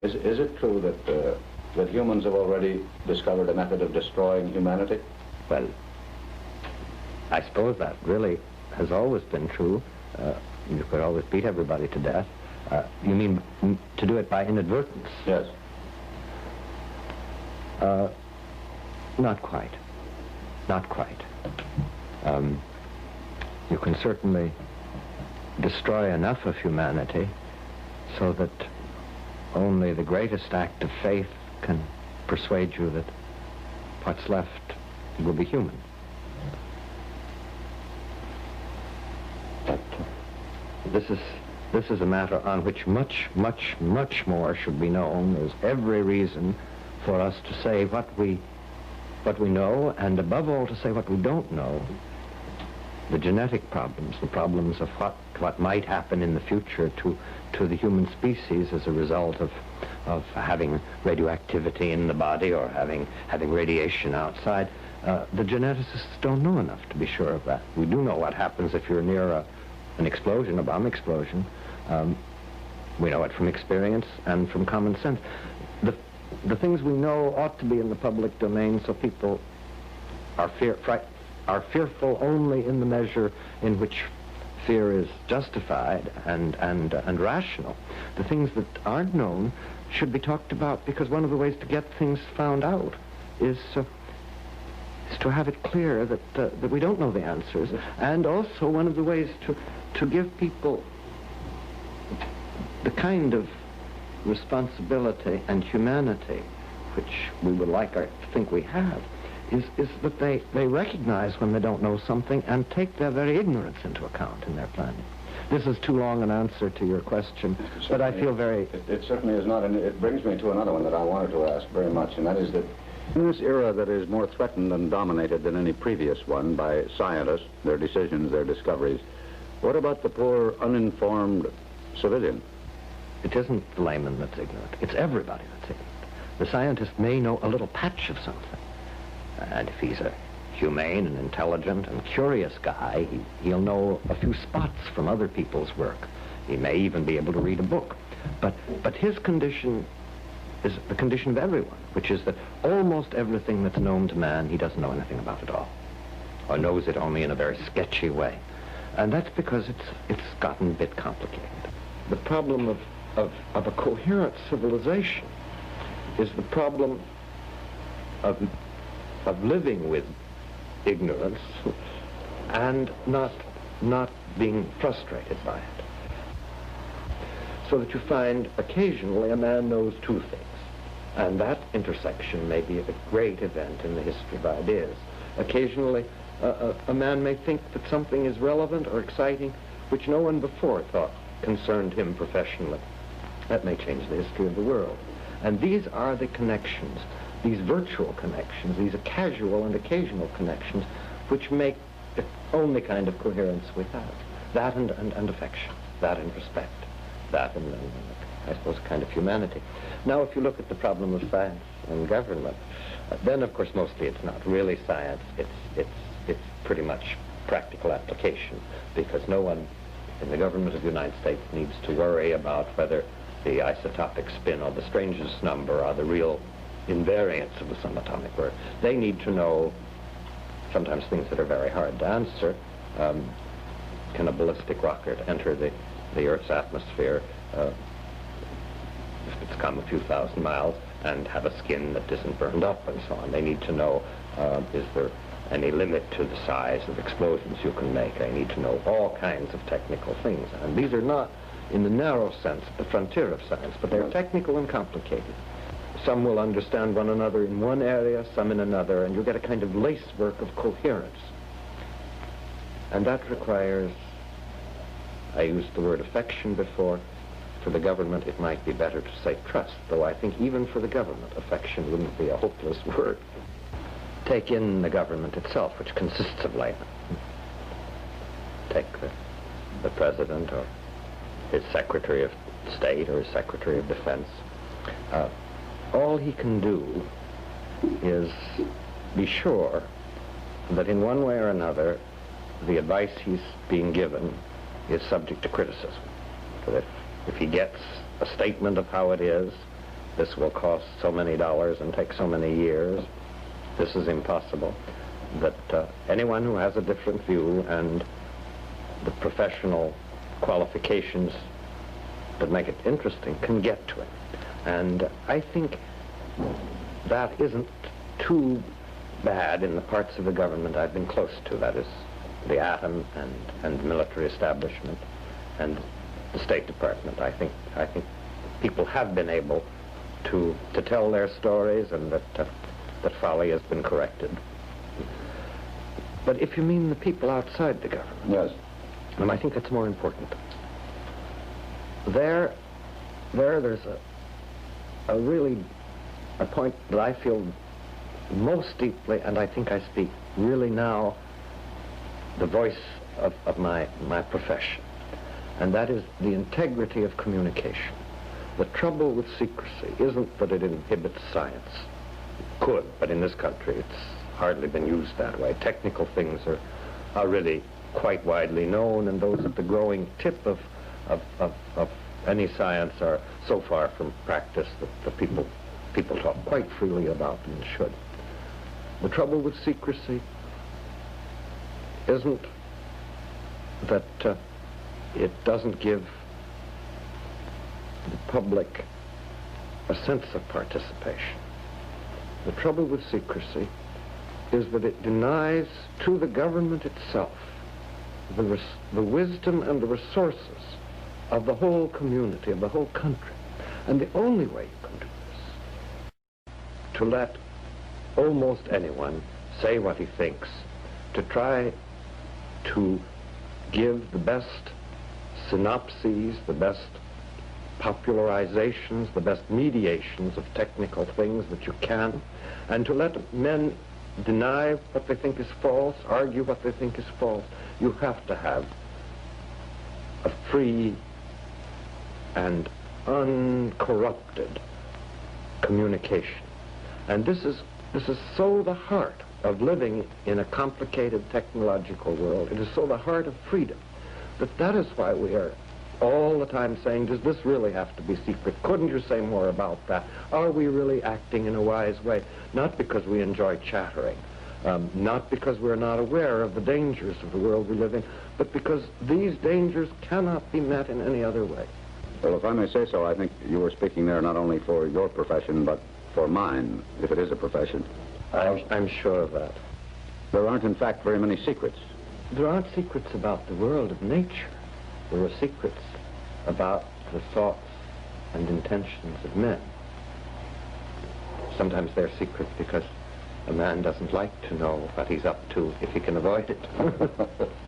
Is it true that humans have already discovered a method of destroying humanity? Well, I suppose that really has always been true. You could always beat everybody to death. You mean to do it by inadvertence? Yes. Not quite. Not quite. You can certainly destroy enough of humanity so that only the greatest act of faith can persuade you that what's left will be human. But this is a matter on which much, much, much more should be known. There's every reason for us to say what we know, and above all to say what we don't know. The genetic problems, the problems of what might happen in the future to the human species as a result of having radioactivity in the body or having radiation outside. The geneticists don't know enough to be sure of that. We do know what happens if you're near an explosion, a bomb explosion. We know it from experience and from common sense. The things we know ought to be in the public domain, so people are fearful only in the measure in which fear is justified and rational. The things that aren't known should be talked about, because one of the ways to get things found out is to have it clear that we don't know the answers, and also one of the ways to give people the kind of responsibility and humanity which we would like to think we have, is that they recognize when they don't know something and take their very ignorance into account in their planning. This is too long an answer to your question, but I feel very... It certainly is not, and it brings me to another one that I wanted to ask very much, and that is that in this era that is more threatened and dominated than any previous one by scientists, their decisions, their discoveries, what about the poor, uninformed civilian? It isn't the layman that's ignorant. It's everybody that's ignorant. The scientist may know a little patch of something, and if he's a humane and intelligent and curious guy, he'll know a few spots from other people's work. He may even be able to read a book. But his condition is the condition of everyone, which is that almost everything that's known to man, he doesn't know anything about at all, or knows it only in a very sketchy way. And that's because it's gotten a bit complicated. The problem of a coherent civilization is the problem of living with ignorance and not being frustrated by it. So that you find occasionally a man knows two things, and that intersection may be a great event in the history of ideas. Occasionally a man may think that something is relevant or exciting which no one before thought concerned him professionally. That may change the history of the world. And these are the connections, these virtual connections, these casual and occasional connections, which make the only kind of coherence we have. That and affection, that and respect, that and I suppose a kind of humanity. Now, if you look at the problem of science and government, then of course mostly it's not really science, it's pretty much practical application, because no one in the government of the United States needs to worry about whether the isotopic spin or the Strange's number are the real invariants of the subatomic work. They need to know sometimes things that are very hard to answer. Can a ballistic rocket enter the Earth's atmosphere if it's come a few thousand miles and have a skin that isn't burned up and so on? They need to know, is there any limit to the size of explosions you can make? They need to know all kinds of technical things. And these are not, in the narrow sense, the frontier of science, but they're technical and complicated. Some will understand one another in one area, some in another, and you get a kind of lacework of coherence. And that requires, I used the word affection before. For the government, it might be better to say trust, though I think even for the government, affection wouldn't be a hopeless word. Take in the government itself, which consists of laymen. Take the president or his secretary of state or his secretary of defense. All he can do is be sure that in one way or another, the advice he's being given is subject to criticism. So that if he gets a statement of how it is, this will cost so many dollars and take so many years, this is impossible, that anyone who has a different view and the professional qualifications that make it interesting can get to it. And I think that isn't too bad in the parts of the government I've been close to, that is, the atom and military establishment and the State Department. I think people have been able to tell their stories, and that folly has been corrected. But if you mean the people outside the government, yes, and I think that's more important. There's a point that I feel most deeply, and I think I speak really now the voice of my profession, and that is the integrity of communication. The trouble with secrecy isn't that it inhibits science. It could, but in this country it's hardly been used that way. Technical things are really quite widely known, and those at the growing tip of any science are so far from practice that the people talk quite freely about and should. The trouble with secrecy isn't that it doesn't give the public a sense of participation. The trouble with secrecy is that it denies to the government itself the wisdom and the resources of the whole community, of the whole country. And the only way you can do this, to let almost anyone say what he thinks, to try to give the best synopses, the best popularizations, the best mediations of technical things that you can, and to let men deny what they think is false, argue what they think is false. You have to have a free and uncorrupted communication. And this is so the heart of living in a complicated technological world. It is so the heart of freedom that is why we are all the time saying, does this really have to be secret? Couldn't you say more about that? Are we really acting in a wise way? Not because we enjoy chattering, not because we're not aware of the dangers of the world we live in, but because these dangers cannot be met in any other way. Well, if I may say so, I think you were speaking there not only for your profession, but for mine, if it is a profession. I'm sure of that. There aren't, in fact, very many secrets. There aren't secrets about the world of nature. There are secrets about the thoughts and intentions of men. Sometimes they're secret because a man doesn't like to know what he's up to if he can avoid it.